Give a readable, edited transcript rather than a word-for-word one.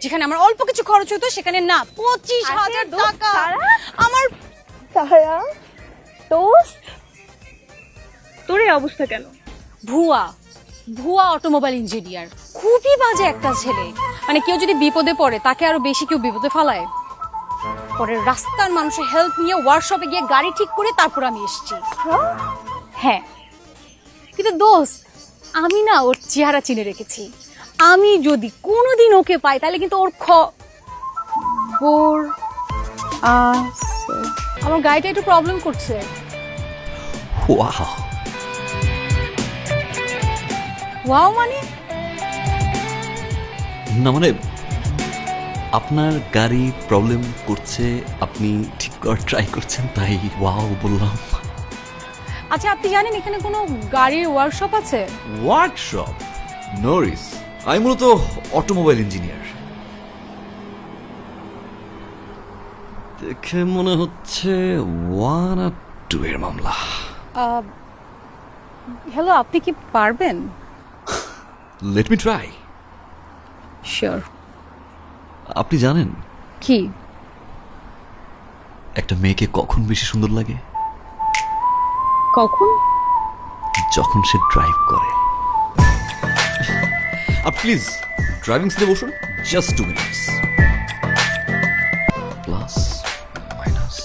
যেখানে আমার অল্প কিছু খরচ হতো সেখানে না 25,000 টাকা। আমার সারা দোস্ত, তোর এই অবস্থা কেন? ভুয়া ভুয়া অটোমোবাইল ইঞ্জিনিয়ার, খুবই বাজে একটা ছেলে। মানে কেউ যদি বিপদে পড়ে তাকে আরো বেশি কেউ বিপদে ফেলায়। পরে রাস্তার মানুষের হেল্প নিয়ে ওয়ার্কশপে গিয়ে গাড়ি ঠিক করে তারপর আমি এসেছি। হ্যাঁ, কিন্তু দোস্ত আমি না ওর চেহারা চিনে রেখেছি। আমি যদি কোনোদিন ওকে পাই তাহলে কিন্তু ওর খবর আমার গাড়িটা একটু প্রবলেম করছে। ওয়াও, ওয়াও মানে না মানে আপনার গাড়ি প্রবলেম করছে, আপনি ঠিক করার ট্রাই করছেন, তাই ওয়াও বললাম। আচ্ছা, আপনি জানেন এখানে কোনো গাড়ির ওয়ার্কশপ আছে? ওয়ার্কশপ? নরিস, আমি মূলত অটোমোবাইল ইঞ্জিনিয়ার। দেখে মনে হচ্ছে 1 আর 2 এর মামলা। হ্যালো, আপনি কি পারবেন? Let me try. শিওর। আপনি জানেন কি? একটা মেয়েকে কখন বেশি সুন্দর লাগে? কখন? যখন সে ড্রাইভ করে। আপনি প্লিজ ড্রাইভিং সিটে বসুন, জাস্ট 2 মিনিটস।